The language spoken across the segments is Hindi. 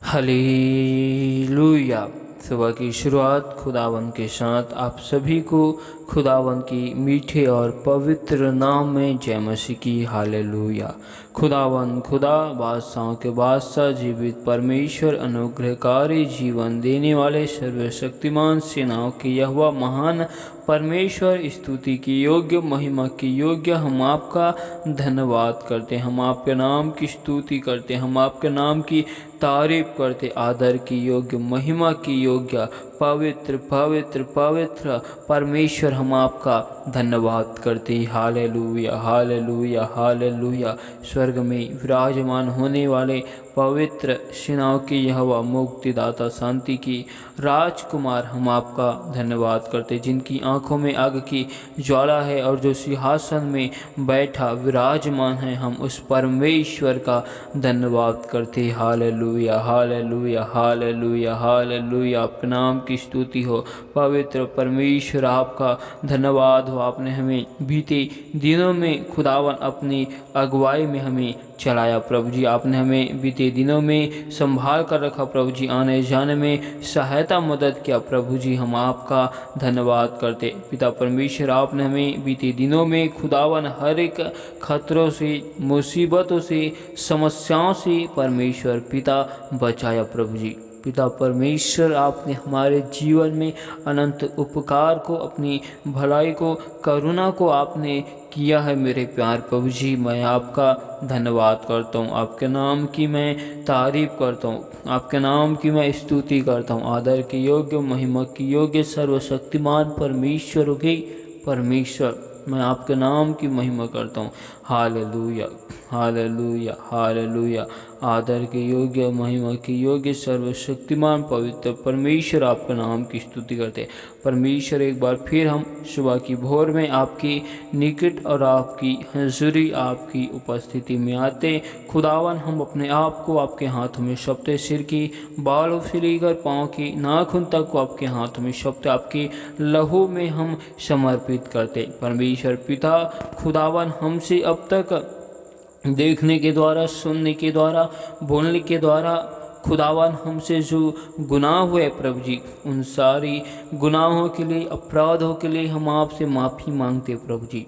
हालेलुया। सुबह की शुरुआत खुदावन के साथ आप सभी को खुदावन की मीठे और पवित्र नाम में जय मसीह की। हालेलुया। खुदावन खुदा, बादशाहों के बादशाह, जीवित परमेश्वर, अनुग्रहकारी, जीवन देने वाले, सर्वशक्तिमान, सेनाओं के यहोवा, महान परमेश्वर, स्तुति की योग्य, महिमा की योग्य, हम आपका धन्यवाद करते हैं। हम आपके नाम की स्तुति करते हैं। हम आपके नाम की तारीफ करते, आदर की योग्य, महिमा की योग्य, पवित्र पवित्र पवित्र परमेश्वर, हम आपका धन्यवाद करते। Hallelujah hallelujah hallelujah. स्वर्ग में विराजमान होने वाले पवित्र सेनाओं के यहोवा, मुक्तिदाता, शांति की राजकुमार, हम आपका धन्यवाद करते, जिनकी आंखों में आग की ज्वाला है और जो सिंहासन में बैठा विराजमान है, हम उस परमेश्वर का धन्यवाद करते। Hallelujah hallelujah hallelujah hallelujah. आपके नाम की स्तुति हो पवित्र परमेश्वर, आपका धन्यवाद हो। आपने हमें बीते दिनों में खुदावन अपनी अगुवाई में हमें चलाया प्रभु जी। आपने हमें बीते दिनों में संभाल कर रखा प्रभु जी। आने जाने में सहायता मदद किया प्रभु जी। हम आपका धन्यवाद करते पिता परमेश्वर। आपने हमें बीते दिनों में खुदावन हर एक खतरों से, मुसीबतों से, समस्याओं से परमेश्वर पिता बचाया प्रभु जी। पिता परमेश्वर, आपने हमारे जीवन में अनंत उपकार को, अपनी भलाई को, करुणा को आपने किया है मेरे प्यार प्रभु जी। मैं आपका धन्यवाद करता हूँ। आपके नाम की मैं तारीफ करता हूँ। आपके नाम की मैं स्तुति करता हूँ। आदर के योग्य, महिमा की योग्य, सर्वशक्तिमान परमेश्वर के परमेश्वर, मैं आपके नाम की महिमा करता हूँ। Hallelujah hallelujah hallelujah. आदर के योग्य, महिमा के योग्य, सर्वशक्तिमान पवित्र परमेश्वर, आपके नाम की स्तुति करते परमेश्वर। एक बार फिर हम सुबह की भोर में आपकी निकट और आपकी हजूरी, आपकी उपस्थिति में आते खुदावन, हम अपने आप को आपके हाथों में सौंपते। सिर की बालों से लेकर पाँव की नाखून तक को आपके हाथों में सौंपते, आपके लहू में हम समर्पित करते परमेश्वर पिता। खुदावन, हमसे अब तक देखने के द्वारा, सुनने के द्वारा, बोलने के द्वारा खुदावन हमसे जो गुनाह हुए प्रभु जी, उन सारी गुनाहों के लिए, अपराधों के लिए हम आपसे माफ़ी मांगते प्रभु जी।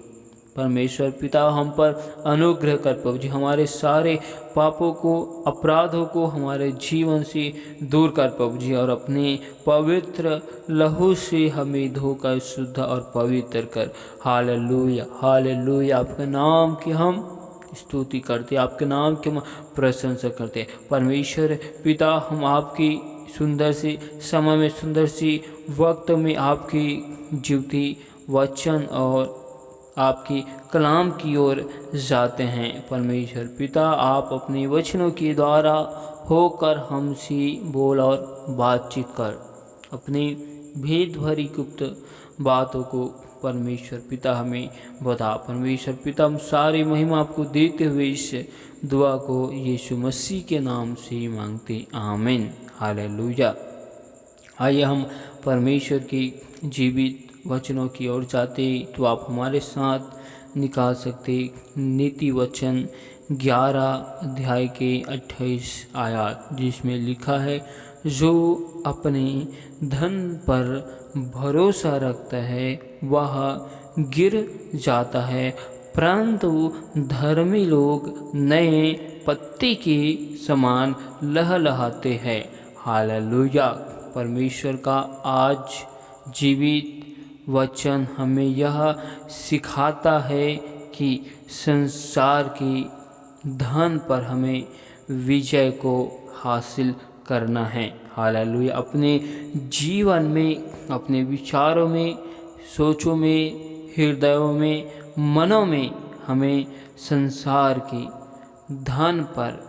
परमेश्वर पिता, हम पर अनुग्रह कर प्रभु जी। हमारे सारे पापों को, अपराधों को हमारे जीवन से दूर कर प्रभु जी, और अपने पवित्र लहू से हमें धोकर शुद्ध और पवित्र कर। Hallelujah hallelujah. आपके नाम की हम स्तुति करते, आपके नाम की हम प्रशंसा करते परमेश्वर पिता। हम आपकी सुंदर सी समय में, सुंदर सी वक्त में आपकी जीवती वचन और आपकी कलाम की ओर जाते हैं परमेश्वर पिता। आप अपने वचनों के द्वारा होकर हमसे बोल और बातचीत कर, अपनी भेद भरी गुप्त बातों को परमेश्वर पिता हमें बता। परमेश्वर पिता, हम सारी महिमा आपको देते हुए इस दुआ को यीशु मसीह के नाम से मांगते, आमीन। हालेलुया। आइए हम परमेश्वर की जीवित वचनों की ओर जाते, तो आप हमारे साथ निकाल सकते नीति वचन 11 अध्याय के 28 आयत, जिसमें लिखा है, जो अपने धन पर भरोसा रखता है वह गिर जाता है, परंतु धर्मी लोग नए पत्ते के समान लहलहाते हैं। हालेलुया। परमेश्वर का आज जीवित वचन हमें यह सिखाता है कि संसार की धन पर हमें विजय को हासिल करना है। हालेलुया। अपने जीवन में, अपने विचारों में, सोचों में, हृदयों में, मनों में हमें संसार की धन पर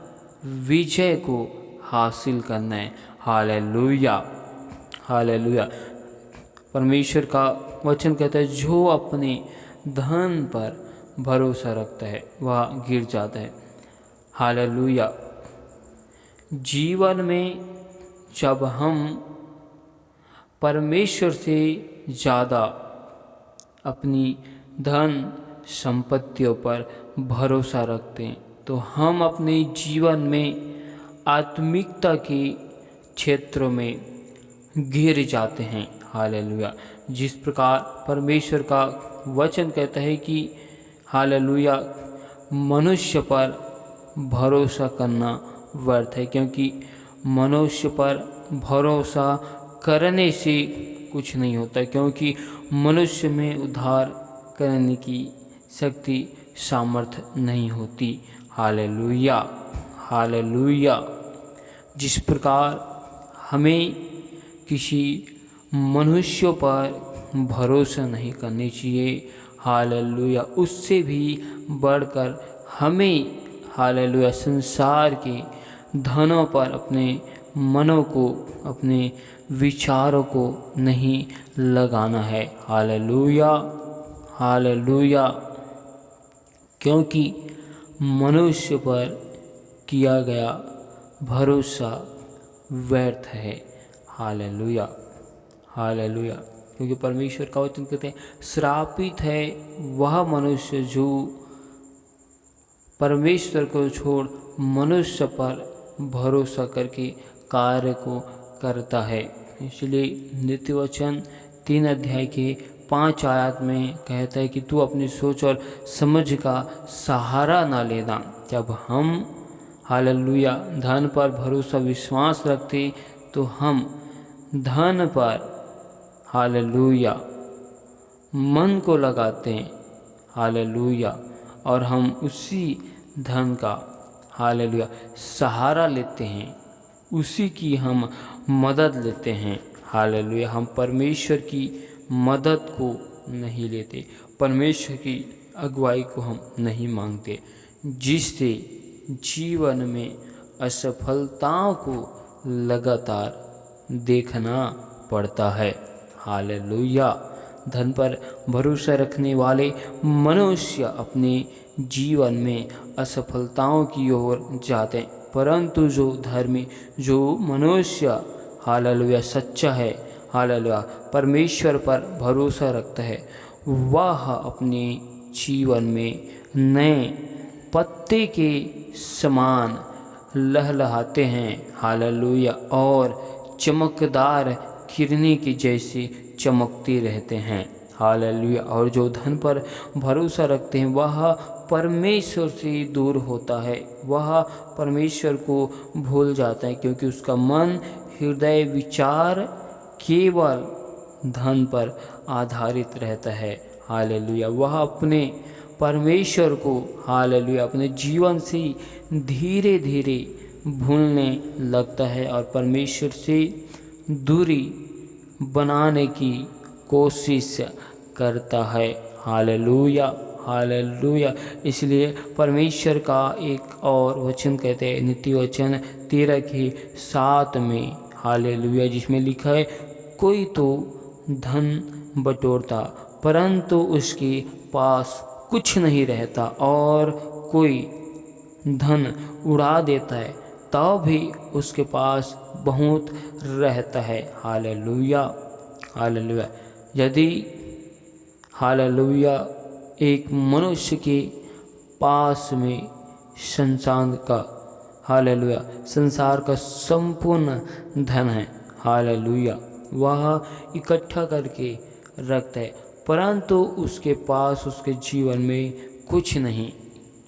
विजय को हासिल करना है। Hallelujah hallelujah. परमेश्वर का वचन कहता है, जो अपने धन पर भरोसा रखता है वह गिर जाता है। हालेलुया। जीवन में जब हम परमेश्वर से ज़्यादा अपनी धन संपत्तियों पर भरोसा रखते हैं, तो हम अपने जीवन में आत्मिकता के क्षेत्रों में घिर जाते हैं। हालेलुया। जिस प्रकार परमेश्वर का वचन कहता है कि हालेलुया, मनुष्य पर भरोसा करना व्यर्थ है, क्योंकि मनुष्य पर भरोसा करने से कुछ नहीं होता, क्योंकि मनुष्य में उद्धार करने की शक्ति सामर्थ्य नहीं होती। Hallelujah, hallelujah. जिस प्रकार हमें किसी मनुष्य पर भरोसा नहीं करनी चाहिए, हालेलुया, उससे भी बढ़कर हमें हालेलुया संसार के धनों पर अपने मनों को, अपने विचारों को नहीं लगाना है। Hallelujah, hallelujah. क्योंकि मनुष्य पर किया गया भरोसा व्यर्थ है। Hallelujah, hallelujah. क्योंकि परमेश्वर का वचन कहते हैं, श्रापित है वह मनुष्य जो परमेश्वर को छोड़ मनुष्य पर भरोसा करके कार्य को करता है। इसलिए नित्य वचन 3 अध्याय के 5 आयत में कहता है कि तू अपनी सोच और समझ का सहारा ना लेना। जब हम हालेलुया धन पर भरोसा विश्वास रखते तो हम धन पर हालेलुया मन को लगाते हैं। हालेलुया। और हम उसी धन का हालेलुया सहारा लेते हैं, उसी की हम मदद लेते हैं। हालेलुया। हम परमेश्वर की मदद को नहीं लेते, परमेश्वर की अगुवाई को हम नहीं मांगते, जिससे जीवन में असफलताओं को लगातार देखना पड़ता है। हालेलुया। धन पर भरोसा रखने वाले मनुष्य अपने जीवन में असफलताओं की ओर जाते हैं, परंतु जो धर्मी, जो मनुष्य हालेलुया सच्चा है, हालेलुया परमेश्वर पर भरोसा रखता है, वह अपने जीवन में नए पत्ते के समान लहलहाते हैं। हालेलुया। और चमकदार किरणें की जैसे चमकते रहते हैं। हालेलुया। और जो धन पर भरोसा रखते हैं वह परमेश्वर से दूर होता है, वह परमेश्वर को भूल जाता है, क्योंकि उसका मन, हृदय, विचार केवल धन पर आधारित रहता है। हालेलुया। वह अपने परमेश्वर को हालेलुया अपने जीवन से धीरे धीरे भूलने लगता है और परमेश्वर से दूरी बनाने की कोशिश करता है। Hallelujah, hallelujah. इसलिए परमेश्वर का एक और वचन कहते हैं, नीति वचन 13 के 7 में हालेलुया, जिसमें लिखा है, कोई तो धन बटोरता परंतु उसके पास कुछ नहीं रहता, और कोई धन उड़ा देता है तब भी उसके पास बहुत रहता है। Hallelujah, hallelujah. यदि हालेलुया एक मनुष्य के पास में संसार का संपूर्ण धन है, हालेलुया, वह इकट्ठा करके रखता है, परंतु उसके पास उसके जीवन में कुछ नहीं,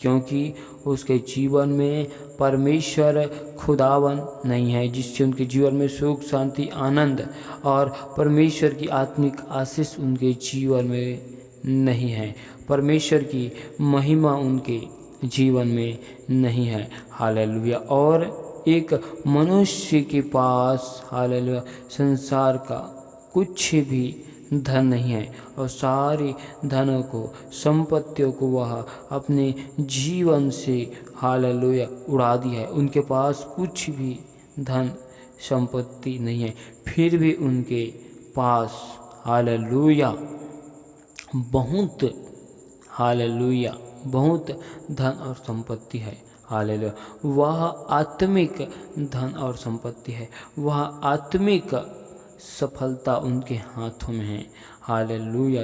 क्योंकि उसके जीवन में परमेश्वर खुदावन नहीं है, जिससे उनके जीवन में सुख, शांति, आनंद और परमेश्वर की आत्मिक आशीष उनके जीवन में नहीं है, परमेश्वर की महिमा उनके जीवन में नहीं है। हालेलुया। और एक मनुष्य के पास हालेलुया संसार का कुछ भी धन नहीं है, और सारी धनों को, संपत्तियों को वह अपने जीवन से हालेलुया उड़ा दी है। उनके पास कुछ भी धन संपत्ति नहीं है, फिर भी उनके पास हालेलुया बहुत हालेलुया बहुत धन और संपत्ति है। हालेलुया। वह आत्मिक धन और संपत्ति है, वह आत्मिक सफलता उनके हाथों में है। हालेलुया।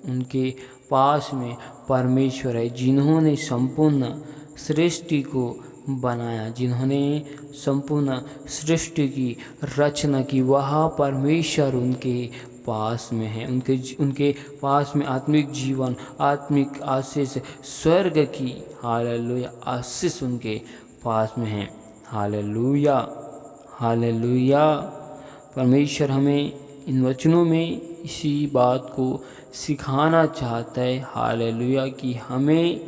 उनके पास में परमेश्वर है, जिन्होंने संपूर्ण सृष्टि को बनाया, जिन्होंने संपूर्ण सृष्टि की रचना की, वह परमेश्वर उनके पास में है। उनके पास में आत्मिक जीवन, आत्मिक आशीष, स्वर्ग की हालेलुया आशीष उनके पास में है। Hallelujah, hallelujah. परमेश्वर हमें इन वचनों में इसी बात को सिखाना चाहता है, हालेलुया, कि हमें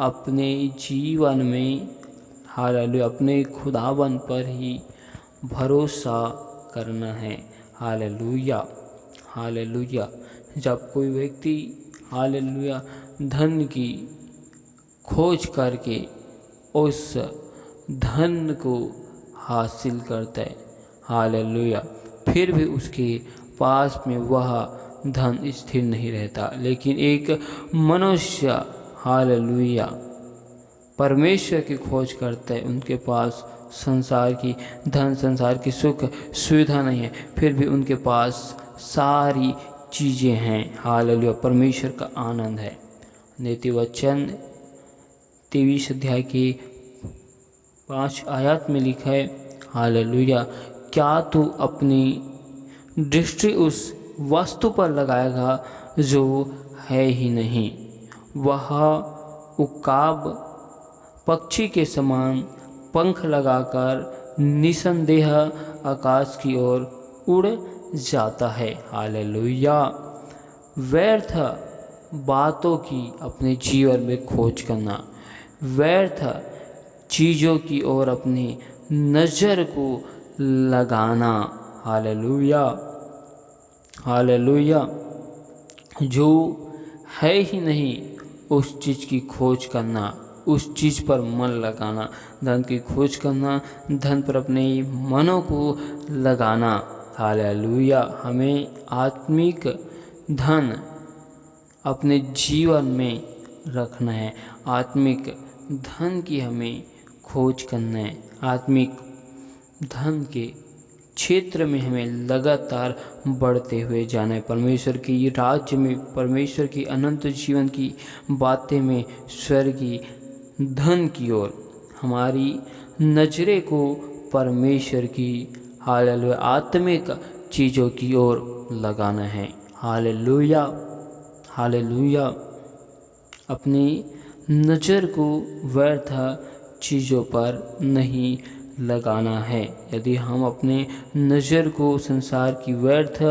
अपने जीवन में हालेलुया अपने खुदावन पर ही भरोसा करना है। Hallelujah, hallelujah. जब कोई व्यक्ति हालेलुया धन की खोज करके उस धन को हासिल करता है, हालेलुया, फिर भी उसके पास में वह धन स्थिर नहीं रहता। लेकिन एक मनुष्य हालेलुया परमेश्वर की खोज करता है, उनके पास संसार की धन, संसार की सुख सुविधा नहीं है, फिर भी उनके पास सारी चीज़ें हैं। हालेलुया, परमेश्वर का आनंद है। नीति वचन 23 अध्याय की 5 आयत में लिखा है, हालेलुया, क्या तू अपनी दृष्टि उस वस्तु पर लगाएगा जो है ही नहीं? वह उकाब पक्षी के समान पंख लगाकर निसंदेह आकाश की ओर उड़ जाता है। हालेलुया। व्यर्थ बातों की अपने जीवन में खोज करना, व्यर्थ चीज़ों की ओर अपनी नज़र को लगाना, हालेलुया, हालेलुया, जो है ही नहीं उस चीज़ की खोज करना, उस चीज़ पर मन लगाना, धन की खोज करना, धन पर अपने मनों को लगाना। हालेलुया। हमें आत्मिक धन अपने जीवन में रखना है, आत्मिक धन की हमें खोज करना है, आत्मिक धन के क्षेत्र में हमें लगातार बढ़ते हुए जाना है। परमेश्वर के राज्य में, परमेश्वर की अनंत जीवन की बातें में, स्वर्गीय धन की ओर हमारी नजरें को परमेश्वर की हालेलुया आत्मिक चीज़ों की ओर लगाना है। Hallelujah, hallelujah. अपनी नज़र को व्यर्थ चीज़ों पर नहीं लगाना है। यदि हम अपने नज़र को संसार की व्यर्थ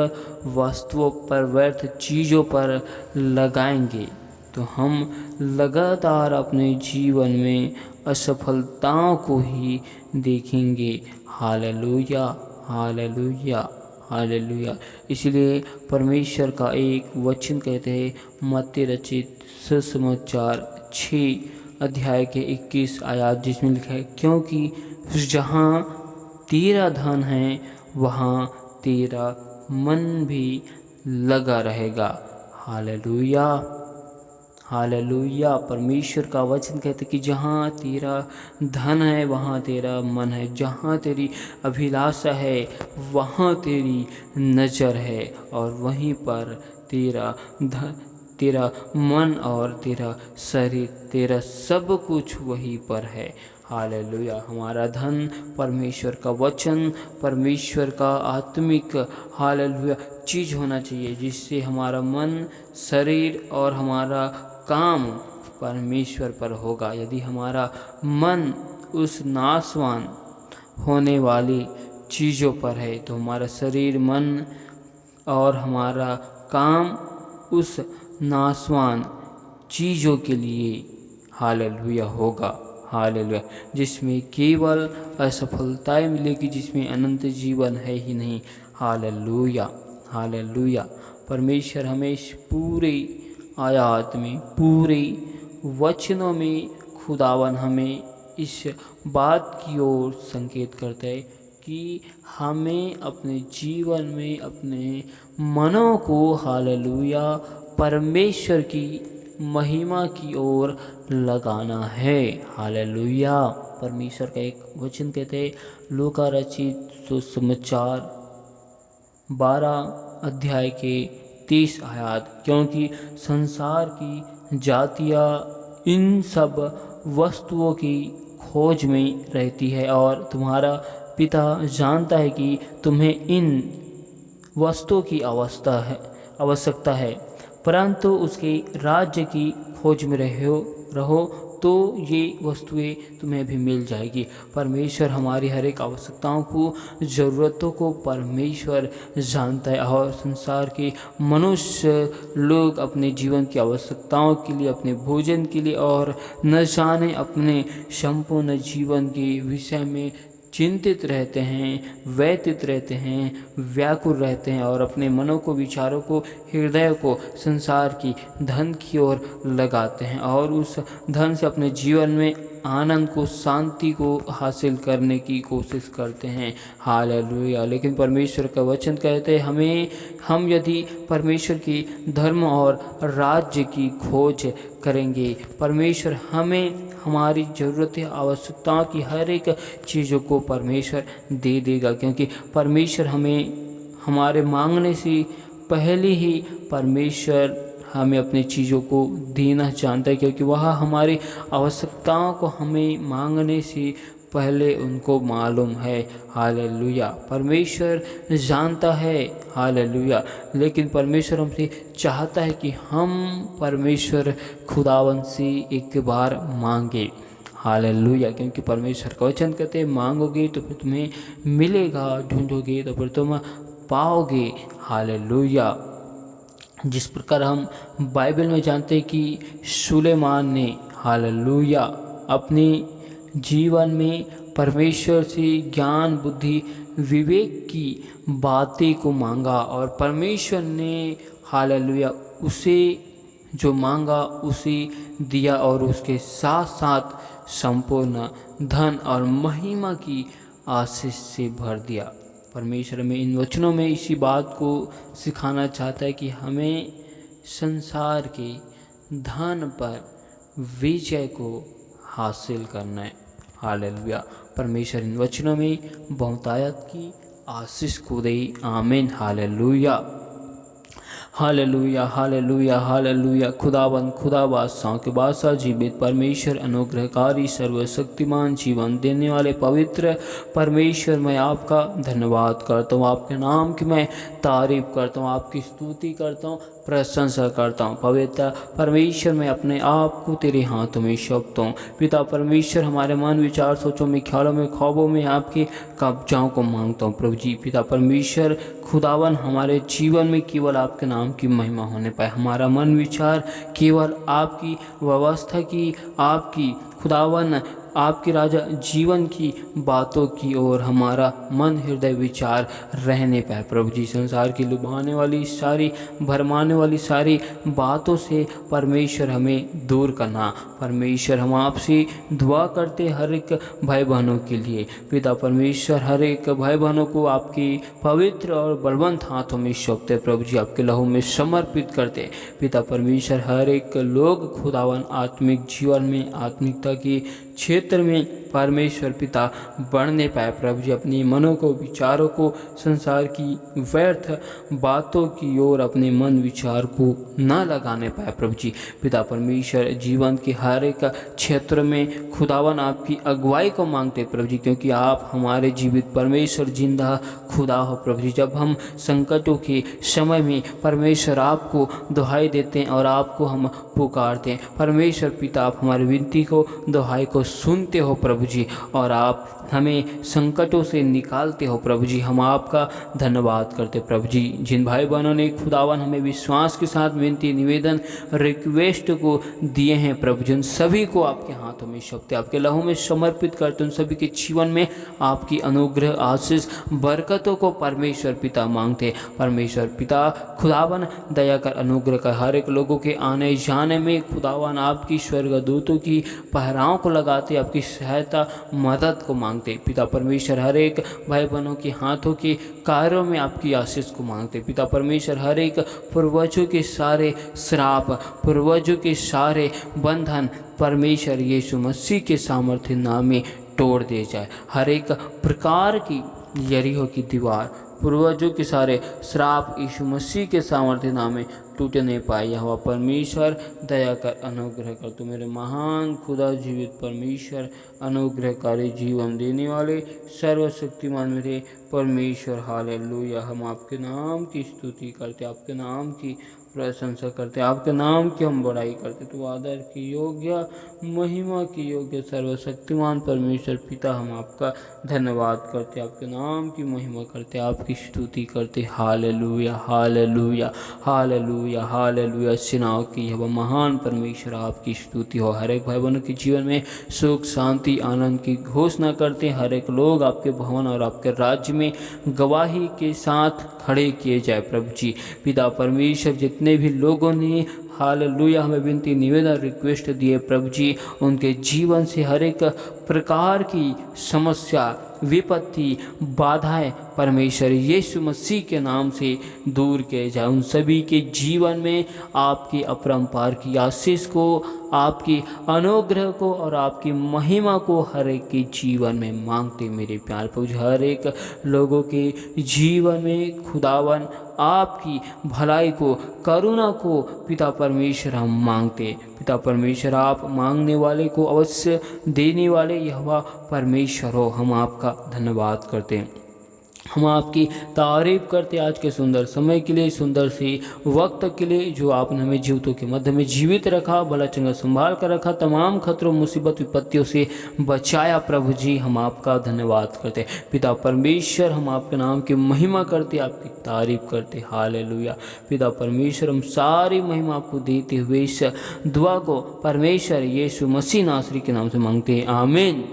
वस्तुओं पर, व्यर्थ चीज़ों पर लगाएंगे तो हम लगातार अपने जीवन में असफलताओं को ही देखेंगे। Hallelujah, hallelujah, hallelujah. इसलिए परमेश्वर का एक वचन कहते हैं, मत्ती रचित सुसमाचार 6 अध्याय के 21 आयत, जिसमें लिखा है, क्योंकि जहाँ तेरा धन है वहाँ तेरा मन भी लगा रहेगा। Hallelujah, hallelujah. परमेश्वर का वचन कहते कि जहाँ तेरा धन है वहाँ तेरा मन है, जहाँ तेरी अभिलाषा है वहाँ तेरी नज़र है, और वहीं पर तेरा मन और तेरा शरीर, तेरा सब कुछ वहीं पर है। हालेलुया। हमारा धन परमेश्वर का वचन, परमेश्वर का आत्मिक हालेलुया चीज़ होना चाहिए, जिससे हमारा मन, शरीर और हमारा काम परमेश्वर पर होगा। यदि हमारा मन उस नाशवान होने वाली चीज़ों पर है तो हमारा शरीर, मन और हमारा काम उस नाशवान चीज़ों के लिए हालेलुया होगा। हालेलुया, जिसमें केवल असफलताएं मिलेगी, जिसमें अनंत जीवन है ही नहीं। Hallelujah, hallelujah. परमेश्वर हमें इस पूरे आयत में, पूरे वचनों में खुदावन हमें इस बात की ओर संकेत करता है कि हमें अपने जीवन में अपने मनों को हालेलुया परमेश्वर की महिमा की ओर लगाना है। हालेलुया। परमेश्वर का एक वचन कहते हैं, लूका रचित सुसमाचार 12 अध्याय के 30 आयत, क्योंकि संसार की जातियाँ इन सब वस्तुओं की खोज में रहती है और तुम्हारा पिता जानता है कि तुम्हें इन वस्तुओं की आवश्यकता है, परंतु उसके राज्य की खोज में रहो तो ये वस्तुएं तुम्हें भी मिल जाएगी। परमेश्वर हमारी हर एक आवश्यकताओं को, ज़रूरतों को परमेश्वर जानता है और संसार के मनुष्य लोग अपने जीवन की आवश्यकताओं के लिए, अपने भोजन के लिए और न जाने अपने संपूर्ण जीवन के विषय में चिंतित रहते हैं, व्यतीत रहते हैं, व्याकुल रहते हैं और अपने मनों को, विचारों को, हृदय को संसार की धन की ओर लगाते हैं और उस धन से अपने जीवन में आनंद को, शांति को हासिल करने की कोशिश करते हैं। हालेलुया। लेकिन परमेश्वर का वचन कहते हैं हम यदि परमेश्वर की धर्म और राज्य की खोज करेंगे, परमेश्वर हमें हमारी ज़रूरतें, आवश्यकताओं की हर एक चीज़ों को परमेश्वर दे देगा, क्योंकि परमेश्वर हमें हमारे मांगने से पहले ही परमेश्वर हमें अपनी चीज़ों को देना जानता है, क्योंकि वह हमारी आवश्यकताओं को हमें मांगने से पहले उनको मालूम है। हालेलुया। परमेश्वर जानता है। हालेलुया। लेकिन परमेश्वर हमसे चाहता है कि हम परमेश्वर खुदावन से एक बार मांगे। हालेलुया। क्योंकि परमेश्वर का वचन कहते हैं मांगोगे तो फिर तुम्हें मिलेगा, ढूंढोगे तो फिर तुम पाओगे। हालेलुया। जिस प्रकार हम बाइबल में जानते हैं कि सुलेमान ने, हालेलुया, अपने जीवन में परमेश्वर से ज्ञान, बुद्धि, विवेक की बातें को मांगा और परमेश्वर ने, हालेलुया, उसे जो मांगा उसे दिया और उसके साथ साथ संपूर्ण धन और महिमा की आशीष से भर दिया। परमेश्वर में इन वचनों में इसी बात को सिखाना चाहता है कि हमें संसार के धन पर विजय को हासिल करना है। हालेलुया। परमेश्वर इन वचनों में बहुतायत की आशीष को दे। आमीन। हालेलुया। हालेलुया। हालेलुया। हालेलुया। खुदावन, खुदा बादशाह के बादशाह, जीवित परमेश्वर, अनुग्रहकारी, सर्वशक्तिमान, जीवन देने वाले पवित्र परमेश्वर, मैं आपका धन्यवाद करता हूँ, आपके नाम की मैं तारीफ करता हूँ, आपकी स्तुति करता हूँ, प्रशंसा करता हूँ। पवित्र परमेश्वर, मैं अपने आप को तेरे हाथों में सौंपता हूँ। पिता परमेश्वर, हमारे मन, विचार, सोचों में, ख्यालों में, ख्वाबों में आपके कब्जाओं को मांगता हूँ प्रभु जी। पिता परमेश्वर खुदावन, हमारे जीवन में केवल आपके नाम की महिमा होने पाए। हमारा मन, विचार केवल आपकी व्यवस्था की, आपकी खुदावन, आपकी राजा जीवन की बातों की ओर हमारा मन, हृदय, विचार रहने पाए प्रभु जी। संसार की लुभाने वाली सारी, भरमाने वाली सारी बातों से परमेश्वर हमें दूर करना। परमेश्वर, हम आपसे दुआ करते हर एक भाई बहनों के लिए। पिता परमेश्वर, हर एक भाई बहनों को आपके पवित्र और बलवंत हाथों में सौंपते प्रभु जी, आपके लहू में समर्पित करते। पिता परमेश्वर, हर एक लोग खुदावन आत्मिक जीवन में, आत्मिकता के क्षेत्र में परमेश्वर पिता बढ़ने पाए प्रभु जी। अपनी मनों को, विचारों को संसार की व्यर्थ बातों की ओर अपने मन, विचार को न लगाने पाए प्रभु जी। पिता परमेश्वर, जीवन के हर एक क्षेत्र में खुदावन आपकी अगुवाई को मांगते प्रभु जी, क्योंकि आप हमारे जीवित परमेश्वर, जिंदा खुदा हो प्रभु जी। जब हम संकटों के समय में परमेश्वर आपको दुहाई देते हैं और आपको हम पुकारते हैं परमेश्वर पिता, आप हमारी विनती को, दुहाई को सुनते हो प्रभु जी और आप हमें संकटों से निकालते हो प्रभु जी। हम आपका धन्यवाद करते प्रभु जी। जिन भाई बहनों ने खुदावन हमें विश्वास के साथ विनती, निवेदन, रिक्वेस्ट को दिए हैं प्रभु जी, उन सभी को आपके हाथों में सौंपते, आपके लहू में समर्पित करते। उन सभी के जीवन में आपकी अनुग्रह, आशीष, बरकतों को परमेश्वर पिता मांगते। परमेश्वर पिता खुदावन दया कर, अनुग्रह कर, हर एक लोगों के आने जाने में खुदावन आपकी स्वर्गदूतों की पहराओं को लगाते, आपकी सहायता, मदद को मांगते। पिता परमेश्वर, हर एक भाई बहनों के हाथों के कार्यों में आपकी आशीष को मांगते। पिता परमेश्वर, हर एक पूर्वजों के सारे श्राप, पूर्वजों के सारे बंधन परमेश्वर यीशु मसीह के सामर्थ्य नाम में तोड़ दे जाए। हर एक प्रकार की यरीहो की दीवार पूर्वजों के सारे श्राप यीशु मसीह के सामर्थ्य नाम में टूट नहीं पाए। यहोवा परमेश्वर दया कर अनुग्रह कर। तो मेरे महान खुदा जीवित परमेश्वर अनुग्रहकारी जीवन देने वाले सर्वशक्तिमान मेरे परमेश्वर, हालेलुया। हम आपके नाम की स्तुति करते, आपके नाम की प्रशंसा करते, आपके नाम की हम बड़ाई करते। तो आदर की योग्य, महिमा की योग्य सर्वशक्तिमान परमेश्वर पिता, हम आपका धन्यवाद करते, आपके नाम की महिमा करते, आपकी स्तुति करते। Hallelujah hallelujah hallelujah hallelujah. सेनाओं की यह महान परमेश्वर आपकी स्तुति हो। हर एक भाई बहनों के जीवन में सुख शांति आनंद की घोषणा करते। हर एक लोग आपके भवन और आपके राज्य में गवाही के साथ खड़े किए जाए प्रभु जी। पिता परमेश्वर, जितने भी लोगों ने हालेलुया हमें विनती निवेदन रिक्वेस्ट दिए प्रभु जी, उनके जीवन से हर एक प्रकार की समस्या विपत्ति बाधाएं परमेश्वर यीशु मसीह के नाम से दूर किए जाए। उन सभी के जीवन में आपकी अपरंपार की आशीष को, आपकी अनुग्रह को और आपकी महिमा को हर एक के जीवन में मांगते मेरे प्यार प्रभु। हर एक लोगों के जीवन में खुदावन आपकी भलाई को, करुणा को पिता परमेश्वर हम मांगते। पिता परमेश्वर, आप मांगने वाले को अवश्य देने वाले यहोवा परमेश्वर हो। हम आपका धन्यवाद करते हैं, हम आपकी तारीफ करते आज के सुंदर समय के लिए, सुंदर से वक्त के लिए जो आपने हमें जीवितों के मध्य में जीवित रखा, भला चंगा संभाल कर रखा, तमाम खतरों मुसीबत विपत्तियों से बचाया प्रभु जी। हम आपका धन्यवाद करते पिता परमेश्वर। हम आपके नाम की महिमा करते, आपकी तारीफ करते। हालेलुया। पिता परमेश्वर, हम सारी महिमा आपको देते हुए इस दुआ को परमेश्वर यीशु मसीह नासरी के नाम से मांगते हैं, आमीन।